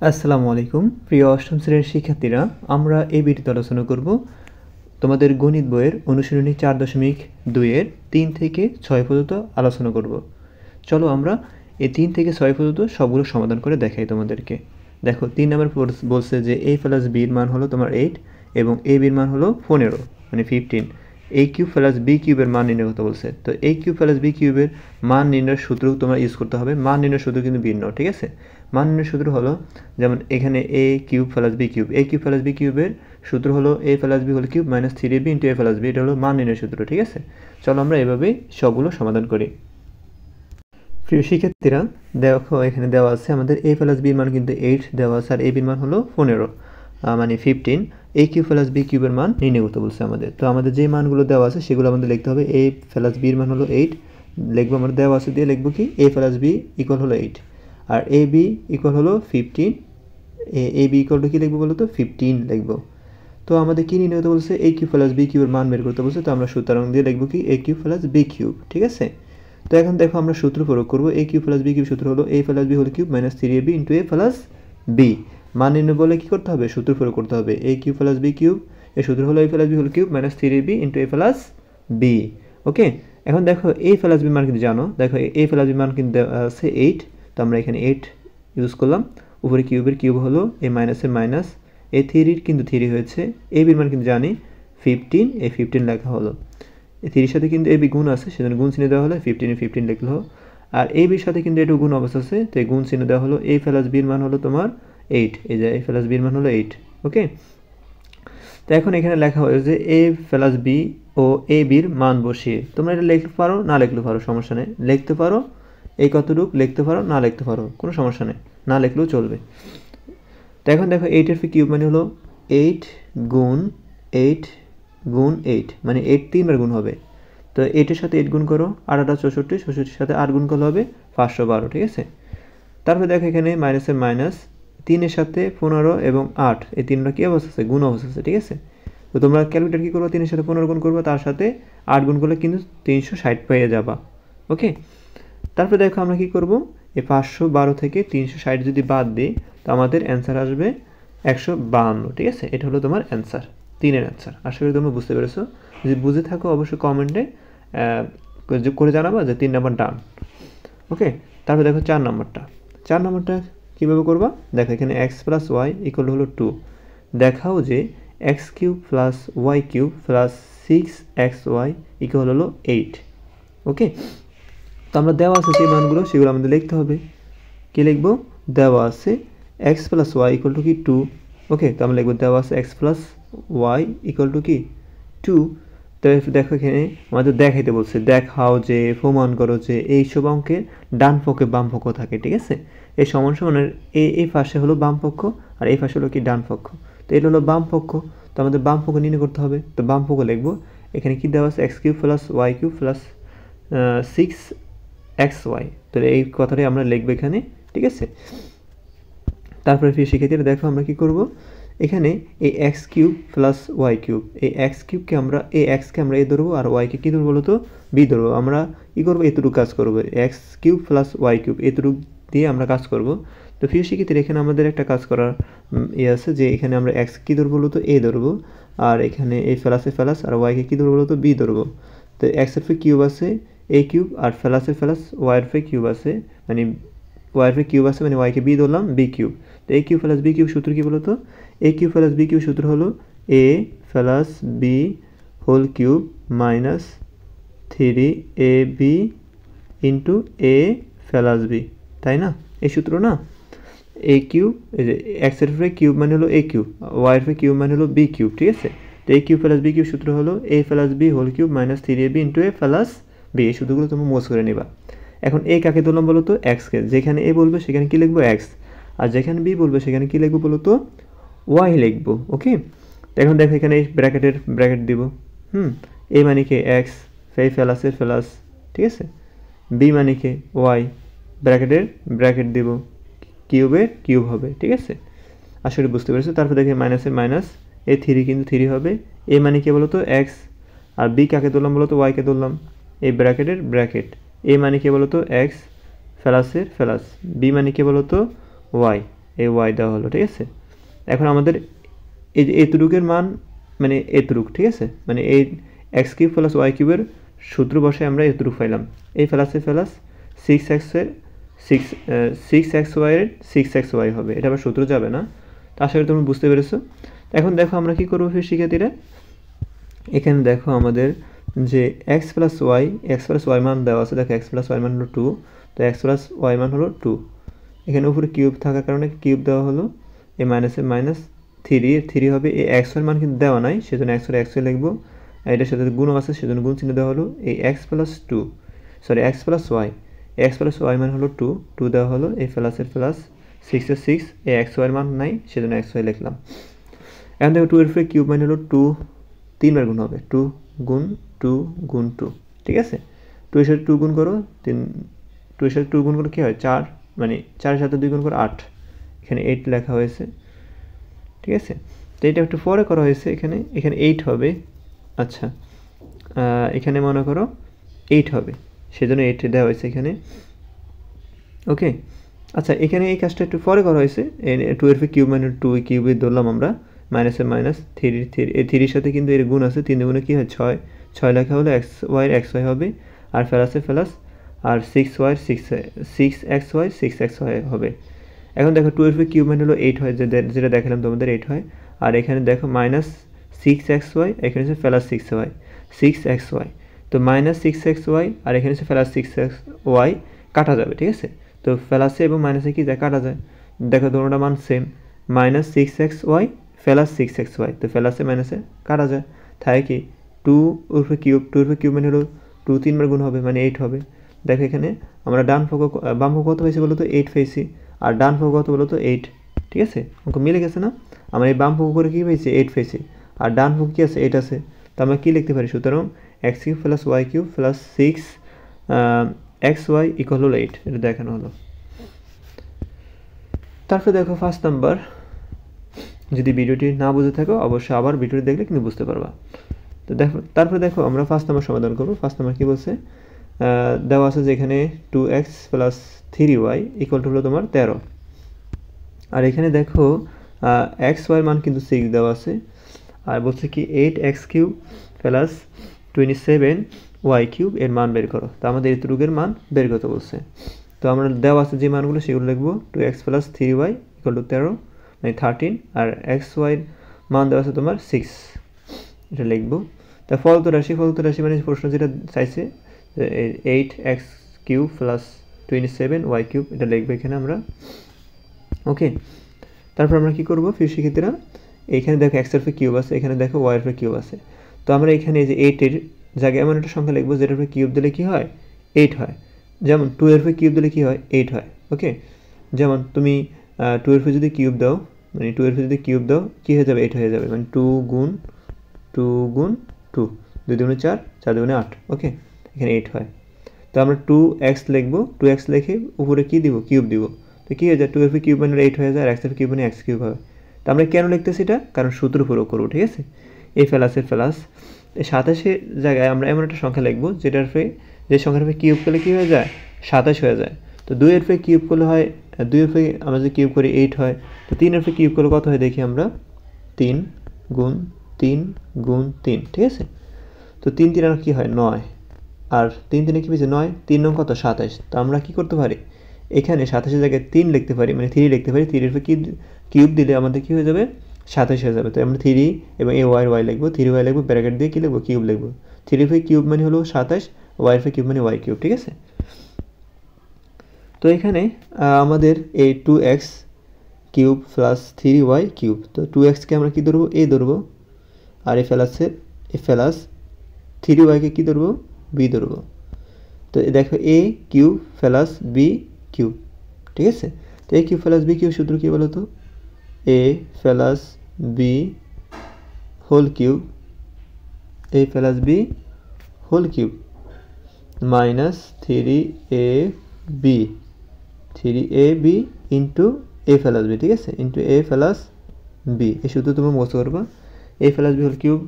আসসালামু আলাইকুম প্রিয় অষ্টম শ্রেণীর শিক্ষার্থীরা, আমরা এই ভিডিওতে আলোচনা করব তোমাদের গণিত বইয়ের অনুশীলনী 4.2-এর 3 থেকে 6 পর্যন্ত আলোচনা করব। চলো আমরা এই 3 থেকে 6 পর্যন্ত সবগুলো সমাধান করে দেখাই তোমাদেরকে। দেখো 3 নম্বর বলছে যে a প্লাস b এর মান হলো তোমার 8 এবং a b এর মান হলো 15 মানে 15। a কিউব প্লাস b কিউবের মান নির্ণয় করতে বলছে। তো a কিউব প্লাস b কিউবের মান নির্ণয়ের সূত্র তোমরা ইউজ করতে হবে। মান নির্ণয়ের সূত্র কিন্তু ভিন্ন, ঠিক আছে? মান নির্ণয়ের সূত্র হলো যেমন এখানে a cube plus b cube, a cube plus b কিউবের সূত্র হলো a plus b whole cube minus 3ab into a plus b। এটা হলো মান নির্ণয়ের সূত্র, ঠিক আছে? চলো আমরা এভাবেই সবগুলো সমাধান করি। প্রিয় শিক্ষার্থীরা, দেখো এখানে দেওয়া আছে আমাদের a প্লাস b এর মান কিন্তু 8 দেওয়া আছে, আর a b এর মান হলো 15 মানে 15। a কিউব প্লাস b কিউবের মান নির্ণয় করতে বলছে আমাদের। তো আমাদের যে মানগুলো দেওয়া আছে সেগুলো আমাদের লিখতে হবে। a প্লাস b এর মান হলো 8 লিখবো, আমরা দেওয়া আছে দিয়ে লিখবো কি a প্লাস b ইকুয়াল হলো 8 আর a b ইকুয়াল হলো 15। a b ইকুয়াল টু কি লিখবো বলো তো 15 লিখবো। তো আমাদের কি নির্ণয় করতে বলছে a কিউব প্লাস b কিউবের মান বের করতে বলছে। তো আমরা সুতরাং দিয়ে লিখবো কি a cube plus b cube, ঠিক আছে? তো এখন দেখো আমরা সূত্র প্রয়োগ করব। a cube plus b cube সূত্র হলো a plus b whole cube minus 3ab into a plus b। মান নির্ণয় বলে কি করতে হবে? সূত্র প্রয়োগ করতে হবে। a cube plus b cube এর সূত্র হলো a plus b whole cube minus 3ab into a plus b। Okay, এখন দেখো a প্লাস b মান কিন্তু জানো, দেখো a প্লাস b মান কিন্তু আছে 8। তো আমরা এখানে 8 ইউজ করলাম। উপরে কিউবের কিউব হলো a মাইনাসের মাইনাস, a 3 কিন্তু 3 হয়েছে। a b এর মান কিন্তু জানি 15, এই 15 লেখা হলো। এই 3 সাথে কিন্তু ab গুণ আছে, সেজন্য গুণ চিহ্ন দেওয়া হলো, 15 লিখলো। আর ab এর সাথে কিন্তু একটু গুণ অবস্থা আছে, তো এই গুণ চিহ্ন দেওয়া হলো। a প্লাস b এর মান হলো তোমার 8, এই যে a প্লাস b এর মান হলো 8। ওকে, তো এখন এখানে লেখা হয়েছে যে a প্লাস b ও a b এর মান বসিয়ে তোমরা এটা লিখতে পারো, না লিখতে পারো, সমস্যা নেই। লিখতে পারো এই কতটুকু, লিখতে পারো না লিখতে পারো, কোনো সমস্যা নেই, না লিখলেও চলবে। তো এখন দেখো 8 এর কিউব মানে হলো 8 গুণ 8 গুণ 8 মানে 8 3বার গুণ হবে। তো 8 এর সাথে 8 গুণ করো, 8 8 64, 64 সাথে 8 গুণ করলে হবে 512, ঠিক আছে? তারপর দেখো এখানে মাইনাসের মাইনাস, 3 এর সাথে 15 এবং 8 এই তিনটা কি অবস্থা আছে? গুণ অবস্থা আছে, ঠিক আছে? তো তোমরা ক্যালকুলেটর কি করবে? 3 এর সাথে 15 গুণ করবে, তার সাথে 8 গুণ করলে কিন্তু 360 পেয়ে যাবা। ওকে, তারপর দেখো আমরা কি করব, এই 512 থেকে 360 যদি বাদ দিই তো আমাদের অ্যান্সার আসবে 152, ঠিক আছে? এটা হলো তোমার অ্যান্সার, 3-এর অ্যান্সার। আশা করি তোমরা বুঝতে পেরেছো। যদি বুঝে থাকো অবশ্যই কমেন্টে করে জানাবা যে 3 নাম্বার ডান। ওকে, তারপর দেখো 4 নাম্বারটা। 4 নাম্বারটা কীভাবে করবা? দেখো এখানে এক্স প্লাস ওয়াই ইকুয়াল হলো 2। দেখাও যে x cube plus y cube plus 6xy equal হলো 8। ওকে, তো আমরা দেওয়া আছে যে মানগুলো সেগুলো আমাদের লিখতে হবে। কি লিখবো? দেওয়া আছে x plus y equal to কি 2। ওকে, তো আমরা লিখবো দেওয়া আছে x plus y equal to কি 2। তো দেখো এখানে আমাদের দেখাইতে বলছে, দেখাও যে, প্রমাণ করো যে এইসব অঙ্কের ডান পক্ষে বাম পক্ষ থাকে, ঠিক আছে? এই সমান সমানের এই পাশে হলো বাম পক্ষ আর এই পাশে হলো কি ডান পক্ষ। তো এটা হলো বাম পক্ষ, তো আমাদের বাম পক্ষ নির্ণয় করতে হবে। তো বাম পক্ষ লিখবো, এখানে কি দেওয়া আছে x cube plus y cube plus 6xy। তো এই কথাটাই আমরা লিখবো এখানে, ঠিক আছে? তারপরে ফিরে শিক্ষার্থীরা দেখো আমরা কি করব, এখানে এই x cube plus y cube, এই এক্স কিউবকে আমরা এই এক্সকে আমরা এ ধরবো আর ওয়াইকে কী ধরবো বলো তো? বি ধরবো। আমরা কী করবো? এতটুকু কাজ করবো, x cube plus y cube এতটুকু দিয়ে আমরা কাজ করব। তো ফিরে শিক্ষার্থীরা এখানে আমাদের একটা কাজ করার আছে যে এখানে আমরা এক্স কী ধরবো বলো তো? এ ধরবো, আর এখানে এই ফেলাসে ফেলাস আর ওয়াইকে কী ধরবো বলো তো? বি ধরবো। তো এক্সের ফে কিউব আছে এ কিউব আর ফেলাসের ফেলাস ওয়াইয়ের ফে কিউব আছে, মানে ওয়াইয়ের ফে কিউব আছে মানে ওয়াইকে বি ধরলাম, বি কিউব। তো এ কিউব প্লাস বি কিউব সূত্র কী বলো তো? এ কিউব প্লাস বি কিউব সূত্র হলো A plus B whole cube minus 3ab into A plus B, তাই না? এই সূত্র না? এ কিউব, এই যে এক্সের ফে কিউব মানে হলো এ কিউব, ওয়াইয়ের ফে কিউব মানে হলো বি কিউব, ঠিক আছে? তো এ কিউব প্লাস বি কিউব সূত্র হলো A plus B whole cube minus 3ab into A plus B. এই সূত্রগুলো তুমি মোজ করে নেবা। এখন এ কাকে ধরলাম বলো তো? এক্সকে। যেখানে এ বলবে সেখানে কি লিখবো? এক্স, আর যেখানে বি বলবে সেখানে কি লিখবো বলো তো? ওয়াই লিখবো। ওকে, তো এখন দেখো এখানে এই ব্র্যাকেট দিব। এ মানে কি এক্স, ফে ফেলাসের ফেলাস, ঠিক আছে? বি মানে কি ওয়াই, ব্র্যাকেট দিব, কিউবের কিউব হবে, ঠিক আছে? আসলে বুঝতে পেরেছো। তারপর দেখে মাইনাসের মাইনাস, এ 3 কিন্তু 3 হবে। এ মানে কি বলো তো? এক্স, আর বি কাকে ধরলাম বলো তো? ওয়াইকে ধরলাম। এই ব্র্যাকেট, এ মানে কি বলো তো? এক্স ফেলাসের ফেলাস, বি মানে কি বলো তো? ওয়াই, এই ওয়াই দেওয়া হলো, ঠিক আছে। এখন আমাদের এই যে এতটুকের মান মানে এতটুক, ঠিক আছে, মানে এই এক্স কিউব প্লাস ওয়াই কিউবের সূত্র বসে আমরা এতটুক পাইলাম। এই প্লাসে প্লাস সিক্স এক্সের সিক্স এক্স ওয়াইয়ের সিক্স এক্স ওয়াই হবে, এটা আবার সূত্র যাবে না। তো আশা করি তুমি বুঝতে পেরেছো। এখন দেখো আমরা কী করবো ফির শিক্ষার্থীরা, এখানে দেখো আমাদের যে এক্স প্লাস ওয়াই মান দেওয়া আছে, দেখো এক্স প্লাস ওয়াই মান হলো 2, তো এক্স প্লাস ওয়াই মান হলো 2। এখানে উপরে কিউব থাকার কারণে কিউব দেওয়া হলো, এই মাইনাসের মাইনাস 3 হবে। এই এক্স ওয়াই মান কিন্তু দেওয়া নাই, সেজন্য এক্স ওয়াই লিখবো, আর এটার সাথে গুণ আছে সেজন্য গুণ চিহ্ন দেওয়া হলো। এই এক্স প্লাস ওয়াই মান হলো 2 দেওয়া হলো, এই প্লাসের প্লাস 6 এই এক্স ওয়াই মান নাই সেজন্য এক্স ওয়াই লিখলাম। এখন দেখো 2 এর উপরে কিউব মানে হলো 2, 3 বার গুণ হবে, 2 গুণ 2, ঠিক আছে। 2 এর সাথে 2 গুণ করো, 2 এর সাথে 2 গুণ করলে কী হয় 4, মানে 4 এর সাথে 2 গুণ করো 8, এখানে 8 লেখা হয়েছে, ঠিক আছে। তো এটা একটু পরে করা হয়েছে, এখানে 8 হবে। আচ্ছা, এখানে মনে করো 8 হবে, সেজন্য 8 দেওয়া হয়েছে এখানে, ওকে। আচ্ছা, এখানে এই কাজটা একটু পরে করা হয়েছে, 2 এর কিউব মানে 2 কিউবে ধরলাম আমরা, মাইনাসের মাইনাস 3, এই 3-এর সাথে কিন্তু এর গুণ আছে, 3 গুণে কী হয় 6 লেখা হলো এক্স ওয়াই হবে, আর প্লাসে প্লাস, আর 6 এক্স ওয়াই হবে। এখন দেখো 2 এর কিউব মানে হলো 8 হয়, যেটা দেখালাম তোমাদের 8 হয়, আর এখানে দেখো মাইনাস 6 এক্স ওয়াই, এখানে হচ্ছে প্লাস 6 এক্স ওয়াই, তো মাইনাস 6 এক্স ওয়াই আর এখানে হচ্ছে প্লাস 6 এক্স ওয়াই কাটা যাবে, ঠিক আছে। তো প্লাসে এবং মাইনাসে কি যায় কাটা যায়, দেখো দুটোটা মান same, minus 6 x y plus 6 x y, তো প্লাসে মাইনাসে কাটা যায়, থাকে কি 2 এর কিউব মানে হলো 2 3 বার গুণ হবে মানে 8 হবে। দেখো এখানে আমরা বাম পক্ষ কত পেয়েছি বলো তো 8 পেয়েছি, আর ডান পক্ষ কত বলো তো 8, ঠিক আছে, অঙ্ক মিলে গেছে না। আমরা এই বাম পক্ষ করে কী পেয়েছি 8 পেয়েছি, আর ডান পক্ষ কী আছে 8 আছে, তো আমরা কী লিখতে পারি, সুতরাং x cube plus y cube plus 6 x y equal হলো 8, এটা দেখানো হলো। তারপরে দেখো 1 নাম্বার, যদি ভিডিওটি না বুঝে থাকো অবশ্যই আবার ভিডিওটি দেখলে কিন্তু বুঝতে পারবা। তো দেখো তারপরে দেখো আমরা 1 নাম্বার সমাধান করবো। 1 নাম্বার কী বলছে, দেওয়া আছে যে এখানে 2x plus 3y equal to হলো তোমার 13, আর এখানে দেখো এক্স ওয়াই মান কিন্তু 6 দেওয়া আছে, আর বলছে কি 8x cube plus 27y cube এর মান বের করো। তো আমাদের এতটুকুর মান বের করতে বলছে, তো আমরা দেওয়া আছে যে মানগুলো সেগুলো লিখবো, 2x plus 3y equal to 13 মানে 13, আর এক্স ওয়াইয়ের মান দেওয়া আছে তোমার 6, এটা লিখবো। তা ফলতো রাশি মানে প্রশ্ন যেটা চাইছে 8x cube plus 27y cube, এটা লিখবো এখানে আমরা, ওকে। তারপর আমরা কি করবো প্রিয় শিক্ষার্থীরা, এইখানে দেখো এক্স এর কিউব আছে, এখানে দেখো ওয়াই এর কিউব আছে, তো আমরা এখানে এই যে 8 এর জায়গায় এমন একটা সংখ্যা লিখবো যেটার উপরে কিউব দিলে কি হয় 8 হয়, যেমন 2 এর উপরে কিউব দিলে কি হয় 8 হয়, ওকে। যেমন তুমি 2 এর উপরে যদি কিউব দাও, মানে 2 এর উপরে যদি কিউব দাও কী হয়ে যাবে 8 হয়ে যাবে, মানে 2 গুণ 2 2 দুগুণে 4, 4 দুগুণে 8, ওকে, এখানে 8 হয়। তো আমরা 2x লিখবো, 2x লিখে উপরে কী দিব কিউব দিব, তো কী হয়ে যায় 2 এর উপরে কিউব মানে 8 হয়ে যায়, আর x এর কিউব মানে x কিউব হয়। তো আমরা কেন লিখতেছি এটা, কারণ সূত্র প্রয়োগ করবো, ঠিক আছে। এই প্লাসের প্লাস, এই 27 জায়গায় আমরা এমন একটা সংখ্যা লিখবো যেটার উপরে, যে সংখ্যার উপরে কিউব করলে কী হয়ে যায় 27 হয়ে যায়। তো 2 এর উপরে কিউব করলে হয়, 2 এর উপরে আমরা যদি কিউব করি 8 হয়, তো 3 এর উপরে কিউব করলে কত হয় দেখি আমরা, 3 গুণ 3 গুণ 3, ঠিক আছে। তো 3 3 আর কী হয় 9, আর 3 3 কী পেয়েছে 9, 3 9 কত 27। তো আমরা কী করতে পারি, এখানে 27 জায়গায় 3 লিখতে পারি, মানে 3 লিখতে পারি, 3 এর উপরে কিউব দিলে আমাদের কী হয়ে যাবে 27 হয়ে যাবে। তো আমরা 3 এবং এই ওয়াই লিখবো, 3y লিখবো, ব্র্যাকেট দিয়ে কী লিখবো কিউব লিখবো, 3 এর কিউব মানে হলো 27, ওয়াই এর কিউব মানে ওয়াই কিউব, ঠিক আছে। তো এখানে আমাদের এই 2x cube plus 3y cube, তো 2xকে আমরা কী ধরবো a ধরবো, আর এই প্লাস 3y-কে কী ধরবো b ধরবো। তো দেখো a cube plus b cube, ঠিক আছে। তো a cube plus b cube সূত্র কী বলো তো, a plus b whole cube, a plus b whole cube minus 3ab into a plus b, ঠিক আছে, ইন্টু a প্লাস b, এই সূত্র তুমি মুখস্থ করবা। a plus b whole cube,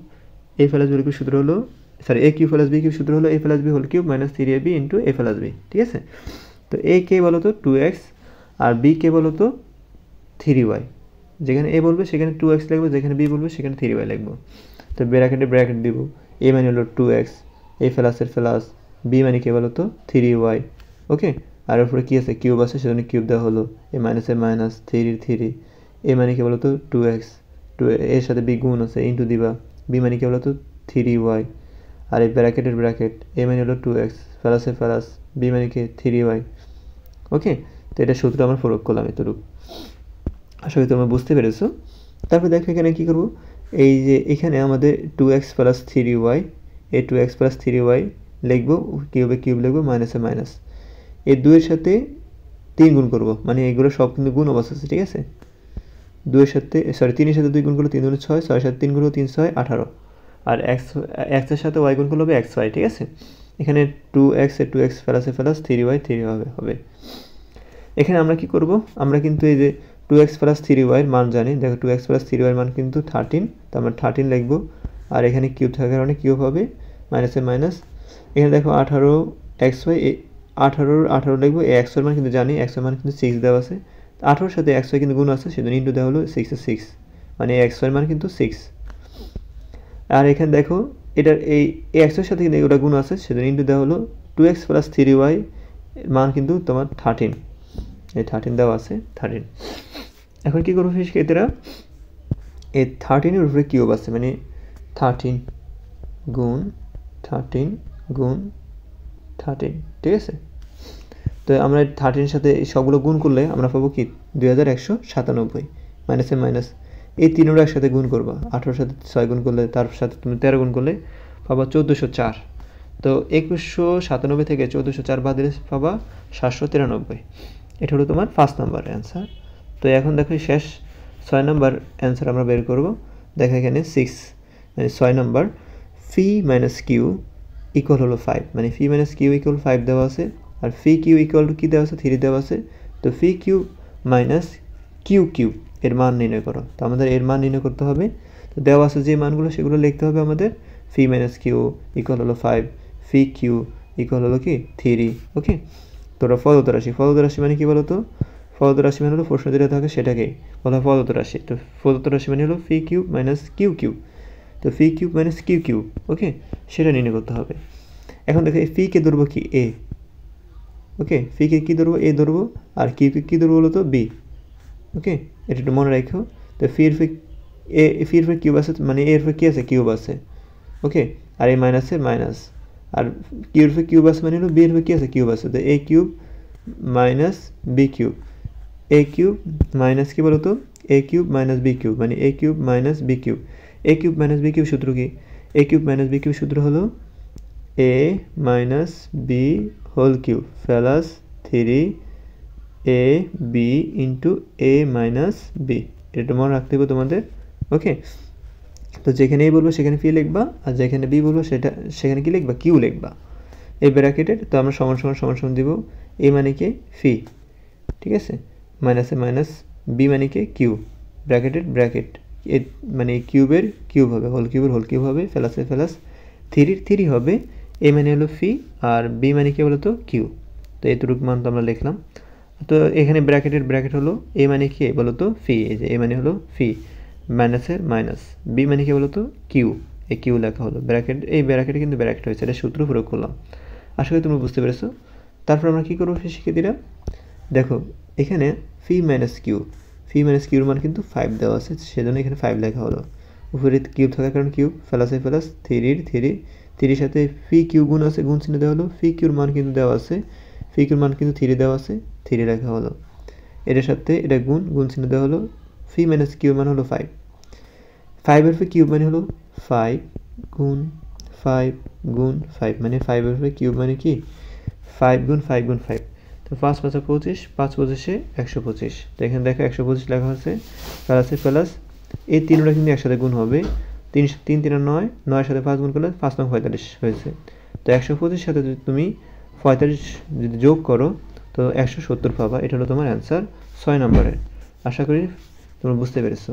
a plus b whole cube সূত্র হলো, sorry a cube plus b cube সূত্র হলো a plus b whole cube minus 3ab into a plus b, ঠিক আছে। তো a কে বলো তো 2x, আর b কে বলো তো 3y, যেখানে a বলবে সেখানে 2x লিখবো, যেখানে b বলবে সেখানে 3y লিখবো। তো ব্র্যাকেটে ব্র্যাকেট দিব, a মানে হলো 2x, a প্লাসের প্লাস, b মানে কি বলো তো 3y, ওকে। আর উপরে কি আছে, কিউব আছে, সেজন্য কিউব দেওয়া হলো, a মাইনাসের মাইনাস, 3 a মানে কি বলো তো 2x, এর সাথে b গুণ আছে ইন্টু দিবা, b মানে কি বলো তো 3y, আর এই ব্র্যাকেটের ব্র্যাকেট, a মানে হলো 2x প্লাসের প্লাস, b মানে কি 3y, ওকে। তো এটা সূত্র আমরা প্রয়োগ করলাম এতটুকু, আশা করি তোমরা বুঝতে পেরেছো। তারপর দেখো এখানে কি করব, এই যে এখানে আমাদের 2x প্লাস 3y, এই 2x প্লাস 3y লিখবো, কিউবে কিউব লিখবো, মাইনাসে মাইনাস, এই 2 এর সাথে 3 গুণ করব, মানে এগুলো সব কিন্তু গুণ অবস্থা আছে, ঠিক আছে। 2 এর সাথে 3 এর সাথে 2 গুণ করলে 3 দুগুণে 6, 6 এর সাথে 3 গুণ করলে 3 6 18, আর x এর সাথে y গুণ করলে হবে xy, ঠিক আছে। এখানে 2x এর 2x প্লাসে প্লাস 3y 3 হবে। এখানে আমরা কি করব, আমরা কিন্তু এই যে 2x প্লাস 3y এর মান জানি, দেখো 2x প্লাস 3y এর মান কিন্তু 13, তো আমরা 13 লিখব, আর এখানে কিউব থাকার কারণে কিউব হবে, মাইনাসে মাইনাস, এখানে দেখো 18xy, 18 লিখবো, এই x এর মান কিন্তু জানি, x এর মান কিন্তু 6 দেওয়া আছে, 18 সাথে xy কিন্তু গুণ আছে, সেজন্য ইনটু দেওয়া হলো 6 এর 6, মানে x এর মান কিন্তু 6। আর এখানে দেখো এটার এই x এর সাথে কিন্তু এগুলো গুণ আছে, সেজন্য ইনটু দেওয়া হলো 2x প্লাস 3y এর মান কিন্তু তোমার 13, এই 13 দেওয়া আছে 13। এখন কি করবো শিক্ষার্থীরা, এই 13 এর উপরে কিউব আছে, মানে 13 গুণ 13 গুণ 13, ঠিক আছে। তো আমরা 13 এর সাথে সবগুলো গুণ করলে আমরা পাবো কি 2197, মাইনাসে মাইনাস, এই তিনটা একসাথে গুণ করবা, 18 সাথে 6 গুণ করলে, তার সাথে তুমি 13 গুণ করলে পাবা 1404। তো 2197 থেকে 1404 বাদ দিলে পাবা 793, এটা হলো তোমার 5 নাম্বার অ্যান্সার। তো এখন দেখো শেষ 6 নাম্বার অ্যান্সার আমরা বের করব। দেখো এখানে 6 মানে 6 নাম্বার, ফি মাইনাস কিউ ইকুয়াল হলো 5, মানে ফি মাইনাস কিউ ইকুয়াল 5 দেওয়া আছে, আর ফি কিউ ইকুয়াল টু কী দেওয়া আছে 3 দেওয়া আছে। তো ফি কিউ মাইনাস কিউ কিউ এর মান নির্ণয় করো, তো আমাদের এর মান নির্ণয় করতে হবে। তো দেওয়া আছে যে মানগুলো সেগুলো লিখতে হবে আমাদের, ফি মাইনাস কিউ ইকুয়াল হলো 5, ফি কিউ ইকুয়াল হলো কি 3, ওকে। তোরা ফলত রাশি, ফলত রাশি মানে কি বলো তো, ফলত রাশি মানে হলো প্রশ্ন যেটা থাকে সেটাকেই বলা হয় ফলত রাশি। তো ফলত রাশি মানে হলো ফি কিউব মাইনাস কিউ কিউব, তো ফি কিউব মাইনাস কিউ কিউব, ওকে, সেটা নির্ণয় করতে হবে। এখন দেখো এই ফিকে ধরবো কি এ, ওকে, ফিকে কী ধরবো এ ধরবো, আর কিউকে কী ধরবো বলো তো বি, ওকে, এটা একটু মনে রাখো। তো ফির কিউব আছে, মানে এর ফি কী আছে কিউব আছে, ওকে, আর এই মাইনাসে মাইনাস, আর কিউর ফি কিউব আছে মানে হলো বি এর ফি কী আছে কিউব আছে, তো এ cube minus b cube, a cube minus কি বলো তো এ কিউব মাইনাস বি কিউব, মানে a cube minus b cube, a cube minus b cube সূত্র কি, a cube minus b cube সূত্র হলো a minus b whole cube plus 3 a b into a minus b, এটা মনে রাখতে হবে তোমাদের, ওকে। তো যেখানে এ বলবো সেখানে ফি লিখবা, আর যেখানে বি বলবো সেখানে কি লিখবা কিউ লিখবা, এই ব্র্যাকেটের। তো আমরা সমান সমান সমান সমান দিব, এ মানে কি ফি, ঠিক আছে, মাইনাসে মাইনাস, বি মানে কি কিউ, ব্র্যাকেটের ব্র্যাকেট, এ মানে কিউবের কিউব হবে, হোল কিউবের হোল কিউব হবে, প্লাসের প্লাস, 3 হবে, এ মানে হলো ফি, আর বি মানে কি বলতো কিউ। তো এতটুকু মান তো আমরা লিখলাম। তো এখানে ব্র্যাকেটের ব্র্যাকেট হলো এ মানে কি বলতো ফি, এই যে এ মানে হলো ফি, মাইনাসের মাইনাস, বি মানে কি বলতো কিউ, এই কিউ লেখা হলো ব্র্যাকেট, এই ব্র্যাকেটে কিন্তু ব্র্যাকেট হয়েছে, এটা সূত্র প্রয়োগ করলাম। আশা করি তোমরা বুঝতে পেরেছো। তারপর আমরা কী করবো শিক্ষার্থীরা, দেখো এখানে ফি মাইনাস কিউর মান কিন্তু 5 দেওয়া আছে, সেজন্য এখানে 5 লেখা হলো, উপরে কিউব থাকার কারণে কিউব, প্লাসে প্লাস, 3 সাথে ফি কিউ গুণ আছে, গুণ চিহ্ন দেওয়া হলো, ফি কিউর মান কিন্তু দেওয়া আছে, ফি কিউর মান কিন্তু 3 দেওয়া আছে, 3 লেখা হলো, এটার সাথে এটা গুণ চিহ্ন দেওয়া হলো, ফি মাইনাস কিউর মান হলো 5, 5 এর ফি কিউব মানে হলো 5 গুণ 5 গুণ 5, মানে 5 এর ফি কিউব মানে কি 5 গুণ 5 গুণ 5, তো 5 5 25, 5 25 125, তো এখানে দেখো 125 লেখা আছে, প্লাসে প্লাস, এই তিনটা কিন্তু একসাথে গুণ হবে, 3 3 3 9, 9 সাথে 5 গুণ করলে 5 9 45 হয়েছে। তো 125 সাথে যদি তুমি 45 যদি যোগ করো তো 170 পাবা, এটা হলো তোমার অ্যান্সার 6 নম্বরের। আশা করি তোমরা বুঝতে পেরেছো।